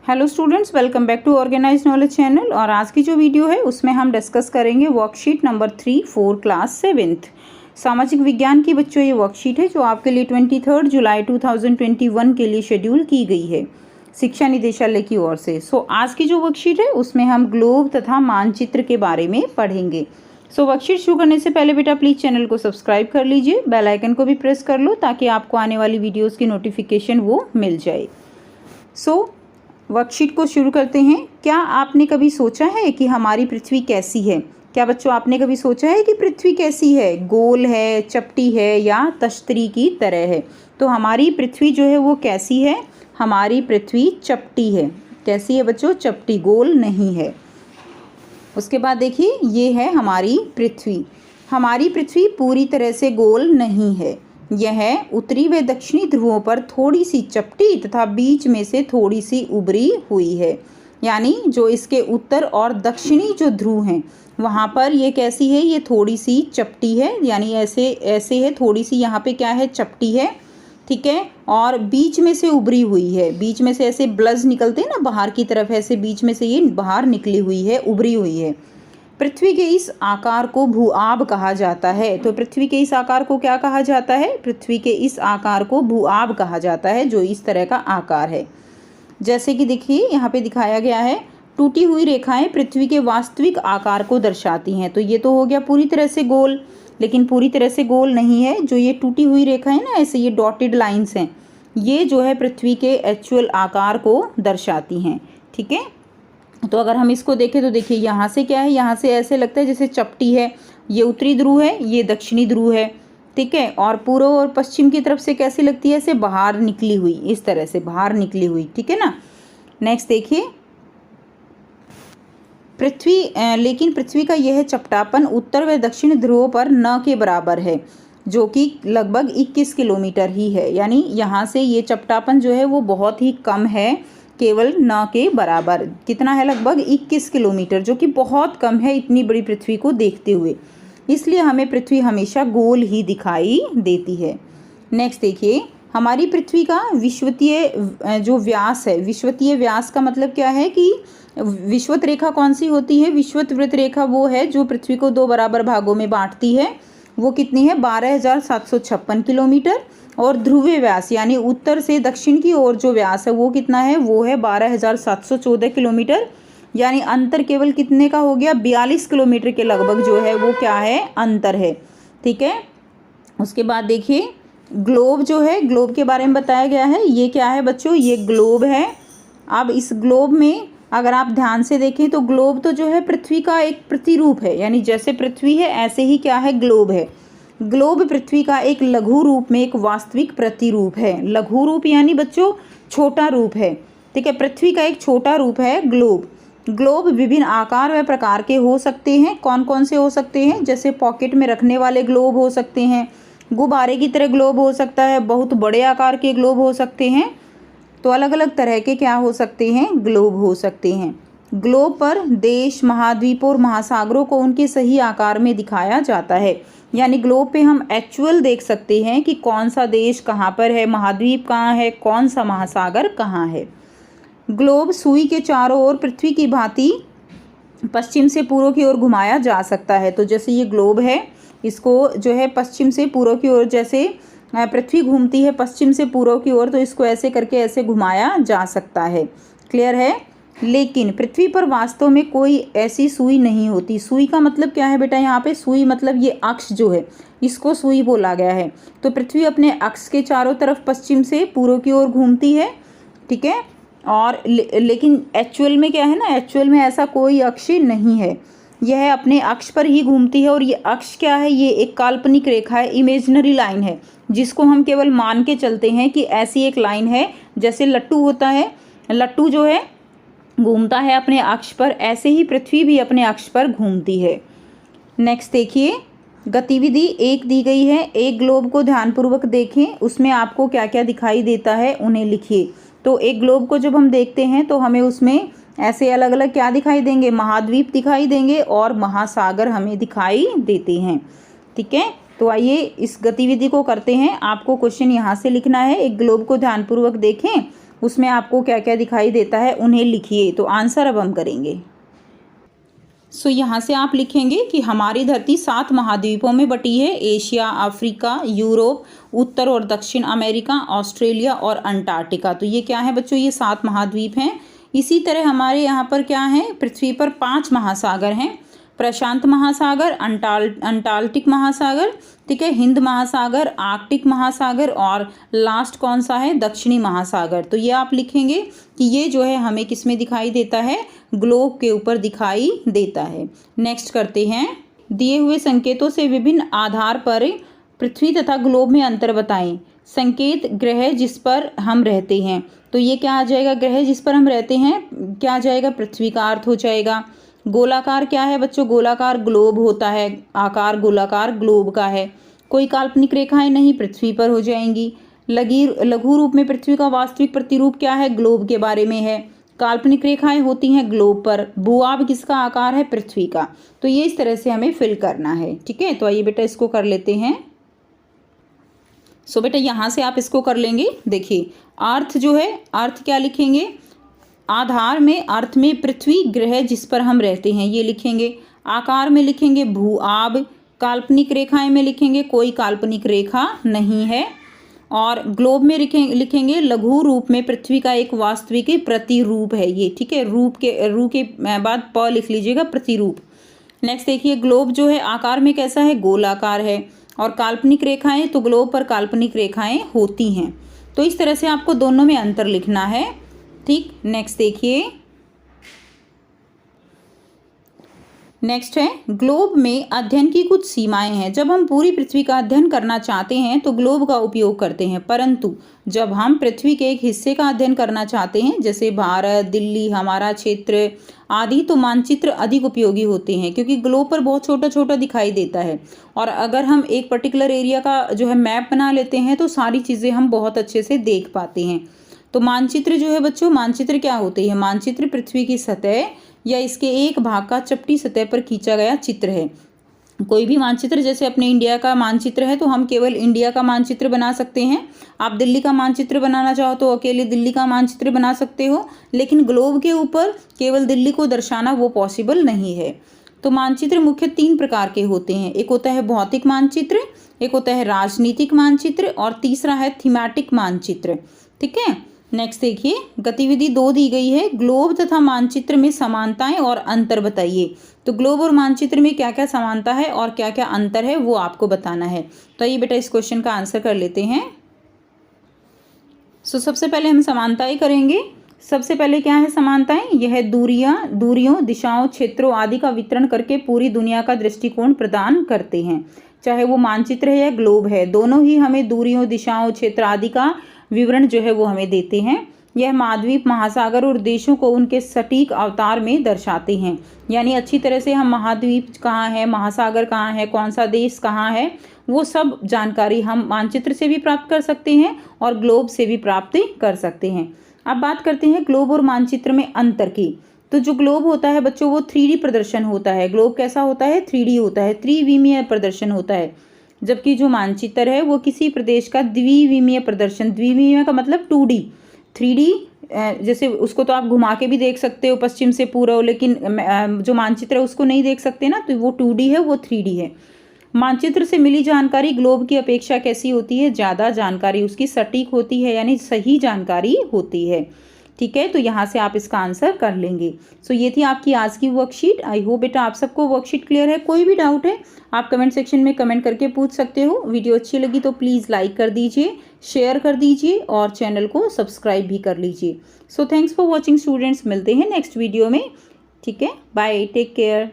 Hello students, welcome back to organise knowledge channel. और आज की जो वीडियो है उसमें हम डिस्कस करेंगे वर्कशीट नंबर 3 4 क्लास 7th सामाजिक विज्ञान की। बच्चों, ये वर्कशीट है जो आपके लिए 23 जुलाई 2021 के लिए शेड्यूल की गई है शिक्षा निदेशालय की ओर से। आज की जो वर्कशीट है उसमें हम ग्लोब तथा मानचित्र के बारे में पढ़ेंगे। वर्कशीट शुरू करने से पहले बेटा प्लीज़ चैनल को सब्सक्राइब कर लीजिए, बेल आइकन को भी प्रेस कर लो ताकि आपको आने वाली वीडियोज़ की नोटिफिकेशन वो मिल जाए। वर्कशीट को शुरू करते हैं। क्या आपने कभी सोचा है कि हमारी पृथ्वी कैसी है? क्या बच्चों आपने कभी सोचा है कि पृथ्वी कैसी है? गोल है, चपटी है या तश्तरी की तरह है? तो हमारी पृथ्वी जो है वो कैसी है? हमारी पृथ्वी चपटी है। कैसी है बच्चों? चपटी, गोल नहीं है। उसके बाद देखिए, ये है हमारी पृथ्वी। हमारी पृथ्वी पूरी तरह से गोल नहीं है। यह उत्तरी व दक्षिणी ध्रुवों पर थोड़ी सी चपटी तथा बीच में से थोड़ी सी उभरी हुई है। यानी जो इसके उत्तर और दक्षिणी जो ध्रुव हैं वहाँ पर ये कैसी है? ये थोड़ी सी चपटी है, यानी ऐसे ऐसे है, थोड़ी सी यहाँ पे क्या है? चपटी है, ठीक है। और बीच में से उभरी हुई है, बीच में से ऐसे ब्लज निकलते हैं ना बाहर की तरफ, ऐसे बीच में से ये बाहर निकली हुई है, उभरी हुई है। पृथ्वी के इस आकार को भूआब कहा जाता है। तो पृथ्वी के इस आकार को क्या कहा जाता है? पृथ्वी के इस आकार को भूआब कहा जाता है, जो इस तरह का आकार है। जैसे कि देखिए यहाँ पे दिखाया गया है, टूटी हुई रेखाएं पृथ्वी के वास्तविक आकार को दर्शाती हैं। तो ये तो हो गया पूरी तरह से गोल, लेकिन पूरी तरह से गोल नहीं है। जो ये टूटी हुई रेखा है ना, ऐसे ये डॉटेड लाइन्स हैं, ये जो है पृथ्वी के एक्चुअल आकार को दर्शाती हैं, ठीक है। तो अगर हम इसको देखें तो देखिए यहाँ से क्या है? यहाँ से ऐसे लगता है जैसे चपटी है। ये उत्तरी ध्रुव है, ये दक्षिणी ध्रुव है, ठीक है। और पूर्व और पश्चिम की तरफ से कैसी लगती है? ऐसे बाहर निकली हुई, इस तरह से बाहर निकली हुई, ठीक है ना। नेक्स्ट देखिए, लेकिन पृथ्वी का यह चपटापन उत्तर व दक्षिण ध्रुवों पर न के बराबर है, जो कि लगभग 21 किलोमीटर ही है। यानी यहाँ से ये चपटापन जो है वो बहुत ही कम है, केवल न के बराबर। कितना है? लगभग 21 किलोमीटर, जो कि बहुत कम है इतनी बड़ी पृथ्वी को देखते हुए। इसलिए हमें पृथ्वी हमेशा गोल ही दिखाई देती है। नेक्स्ट देखिए, हमारी पृथ्वी का विषुवतीय जो व्यास है, विषुवतीय व्यास का मतलब क्या है कि विषुवत रेखा कौन सी होती है? विषुवत वृत्त रेखा वो है जो पृथ्वी को दो बराबर भागों में बांटती है। वो कितनी है? 12,756 किलोमीटर। और ध्रुवीय व्यास यानी उत्तर से दक्षिण की ओर जो व्यास है वो कितना है? वो है 12,714 किलोमीटर। यानी अंतर केवल कितने का हो गया? 42 किलोमीटर के लगभग जो है वो क्या है? अंतर है, ठीक है। उसके बाद देखिए, ग्लोब जो है, ग्लोब के बारे में बताया गया है। ये क्या है बच्चों? ये ग्लोब है। अब इस ग्लोब में अगर आप ध्यान से देखें तो ग्लोब तो जो है पृथ्वी का एक प्रतिरूप है। यानी जैसे पृथ्वी है ऐसे ही क्या है? ग्लोब है। ग्लोब पृथ्वी का एक लघु रूप में एक वास्तविक प्रतिरूप है। लघु रूप यानी बच्चों छोटा रूप है, ठीक है। पृथ्वी का एक छोटा रूप है ग्लोब। ग्लोब विभिन्न आकार व प्रकार के हो सकते हैं। कौन कौन से हो सकते हैं? जैसे पॉकेट में रखने वाले ग्लोब हो सकते हैं, गुब्बारे की तरह ग्लोब हो सकता है, बहुत बड़े आकार के ग्लोब हो सकते हैं। तो अलग अलग तरह के क्या हो सकते हैं? ग्लोब हो सकते हैं। ग्लोब पर देश, महाद्वीपों और महासागरों को उनके सही आकार में दिखाया जाता है। यानी ग्लोब पे हम एक्चुअल देख सकते हैं कि कौन सा देश कहाँ पर है, महाद्वीप कहाँ है, कौन सा महासागर कहाँ है। ग्लोब सुई के चारों ओर पृथ्वी की भांति पश्चिम से पूर्व की ओर घुमाया जा सकता है। तो जैसे ये ग्लोब है, इसको जो है पश्चिम से पूर्व की ओर, जैसे पृथ्वी घूमती है पश्चिम से पूर्व की ओर, तो इसको ऐसे करके ऐसे घुमाया जा सकता है। क्लियर है? लेकिन पृथ्वी पर वास्तव में कोई ऐसी सुई नहीं होती। सुई का मतलब क्या है बेटा? यहाँ पे सुई मतलब ये अक्ष जो है इसको सुई बोला गया है। तो पृथ्वी अपने अक्ष के चारों तरफ पश्चिम से पूर्व की ओर घूमती है, ठीक है। और लेकिन एक्चुअल में क्या है ना, एक्चुअल में ऐसा कोई अक्ष नहीं है, यह अपने अक्ष पर ही घूमती है। और ये अक्ष क्या है? ये एक काल्पनिक रेखा है, इमेजिनरी लाइन है, जिसको हम केवल मान के चलते हैं कि ऐसी एक लाइन है। जैसे लट्टू होता है, लट्टू जो है घूमता है अपने अक्ष पर, ऐसे ही पृथ्वी भी अपने अक्ष पर घूमती है। नेक्स्ट देखिए, गतिविधि 1 दी गई है। एक ग्लोब को ध्यानपूर्वक देखें, उसमें आपको क्या क्या दिखाई देता है उन्हें लिखिए। तो एक ग्लोब को जब हम देखते हैं तो हमें उसमें ऐसे अलग अलग क्या दिखाई देंगे? महाद्वीप दिखाई देंगे और महासागर हमें दिखाई देते हैं, ठीक है। तो आइए इस गतिविधि को करते हैं। आपको क्वेश्चन यहाँ से लिखना है, एक ग्लोब को ध्यानपूर्वक देखें, उसमें आपको क्या क्या दिखाई देता है उन्हें लिखिए। तो आंसर अब हम करेंगे। सो यहाँ से आप लिखेंगे कि हमारी धरती 7 महाद्वीपों में बटी है। एशिया, अफ्रीका, यूरोप, उत्तर और दक्षिण अमेरिका, ऑस्ट्रेलिया और अंटार्कटिका। तो ये क्या है बच्चों, ये 7 महाद्वीप हैं। इसी तरह हमारे यहाँ पर क्या है, पृथ्वी पर 5 महासागर हैं। प्रशांत महासागर, अंटार्कटिक महासागर, ठीक है, हिंद महासागर, आर्कटिक महासागर और लास्ट कौन सा है, दक्षिणी महासागर। तो ये आप लिखेंगे कि ये जो है हमें किस में दिखाई देता है, ग्लोब के ऊपर दिखाई देता है। नेक्स्ट करते हैं, दिए हुए संकेतों से विभिन्न आधार पर पृथ्वी तथा ग्लोब में अंतर बताएं। संकेत ग्रह जिस पर हम रहते हैं, तो ये क्या आ जाएगा, ग्रह जिस पर हम रहते हैं क्या आ जाएगा, पृथ्वी का अर्थ हो जाएगा। गोलाकार क्या है बच्चों, गोलाकार ग्लोब होता है, आकार गोलाकार ग्लोब का है। कोई काल्पनिक रेखाएं नहीं, पृथ्वी पर हो जाएंगी। लघु रूप में पृथ्वी का वास्तविक प्रतिरूप क्या है, ग्लोब के बारे में है। काल्पनिक रेखाएं होती हैं ग्लोब पर। भूआब किसका आकार है, पृथ्वी का। तो ये इस तरह से हमें फिल करना है, ठीक है। तो आइए बेटा इसको कर लेते हैं। सो बेटा यहाँ से आप इसको कर लेंगे। देखिए अर्थ जो है, अर्थ क्या लिखेंगे, आधार में, अर्थ में पृथ्वी, ग्रह जिस पर हम रहते हैं ये लिखेंगे। आकार में लिखेंगे भूआब। काल्पनिक रेखाएं में लिखेंगे कोई काल्पनिक रेखा नहीं है। और ग्लोब में लिखेंगे लघु रूप में पृथ्वी का एक वास्तविक प्रतिरूप है ये, ठीक है। रू के बाद प लिख लीजिएगा, प्रतिरूप। नेक्स्ट देखिए, ग्लोब जो है आकार में कैसा है, गोलाकार है। और काल्पनिक रेखाएं, तो ग्लोब पर काल्पनिक रेखाएं होती हैं। तो इस तरह से आपको दोनों में अंतर लिखना है, ठीक। नेक्स्ट देखिए, नेक्स्ट है, ग्लोब में अध्ययन की कुछ सीमाएं हैं। जब हम पूरी पृथ्वी का अध्ययन करना चाहते हैं तो ग्लोब का उपयोग करते हैं, परंतु जब हम पृथ्वी के एक हिस्से का अध्ययन करना चाहते हैं, जैसे भारत, दिल्ली, हमारा क्षेत्र आदि, तो मानचित्र अधिक उपयोगी होते हैं, क्योंकि ग्लोब पर बहुत छोटा छोटा दिखाई देता है। और अगर हम एक पर्टिकुलर एरिया का जो है मैप बना लेते हैं तो सारी चीज़ें हम बहुत अच्छे से देख पाते हैं। तो मानचित्र जो है बच्चों, मानचित्र क्या होते हैं, मानचित्र पृथ्वी की सतह या इसके एक भाग का चपटी सतह पर खींचा गया चित्र है। कोई भी मानचित्र, जैसे अपने इंडिया का मानचित्र है तो हम केवल इंडिया का मानचित्र बना सकते हैं। आप दिल्ली का मानचित्र बनाना चाहो तो अकेले दिल्ली का मानचित्र बना सकते हो, लेकिन ग्लोब के ऊपर केवल दिल्ली को दर्शाना वो पॉसिबल नहीं है। तो मानचित्र मुख्य 3 प्रकार के होते हैं। एक होता है भौतिक मानचित्र, एक होता है राजनीतिक मानचित्र और तीसरा है थीमेटिक मानचित्र, ठीक है। नेक्स्ट देखिए, गतिविधि 2 दी गई है, ग्लोब तथा मानचित्र में समानताएं और अंतर बताइए। तो ग्लोब और मानचित्र में क्या क्या समानता है और क्या क्या अंतर है वो आपको बताना है। तो ये बेटा इस क्वेश्चन का आंसर कर लेते हैं। सबसे पहले हम समानताएं करेंगे। सबसे पहले क्या है समानताएं, यह दूरियों, दिशाओं, क्षेत्रों आदि का वितरण करके पूरी दुनिया का दृष्टिकोण प्रदान करते हैं। चाहे वो मानचित्र है या ग्लोब है, दोनों ही हमें दूरियों, दिशाओं, क्षेत्र आदि का विवरण जो है वो हमें देते हैं। यह महाद्वीप, महासागर और देशों को उनके सटीक अवतार में दर्शाते हैं। यानी अच्छी तरह से हम महाद्वीप कहाँ है, महासागर कहाँ है, कौन सा देश कहाँ है, वो सब जानकारी हम मानचित्र से भी प्राप्त कर सकते हैं और ग्लोब से भी प्राप्त कर सकते हैं। अब बात करते हैं ग्लोब और मानचित्र में अंतर की। तो जो ग्लोब होता है बच्चों वो 3D प्रदर्शन होता है। ग्लोब कैसा होता है, 3D होता है, त्रिविमीय प्रदर्शन होता है। जबकि जो मानचित्र है वो किसी प्रदेश का द्विविमीय प्रदर्शन, द्विविमीय का मतलब 2D, 3D जैसे उसको तो आप घुमा के भी देख सकते हो पश्चिम से पूर्व, लेकिन जो मानचित्र है उसको नहीं देख सकते ना, तो वो 2D है, वो 3D है। मानचित्र से मिली जानकारी ग्लोब की अपेक्षा कैसी होती है, ज़्यादा जानकारी उसकी सटीक होती है, यानी सही जानकारी होती है, ठीक है। तो यहाँ से आप इसका आंसर कर लेंगे। सो ये थी आपकी आज की वर्कशीट। आई होप बेटा आप सबको वर्कशीट क्लियर है। कोई भी डाउट है आप कमेंट सेक्शन में कमेंट करके पूछ सकते हो। वीडियो अच्छी लगी तो प्लीज़ लाइक कर दीजिए, शेयर कर दीजिए और चैनल को सब्सक्राइब भी कर लीजिए। So thanks for watching students, मिलते हैं नेक्स्ट वीडियो में, ठीक है। Bye, take care.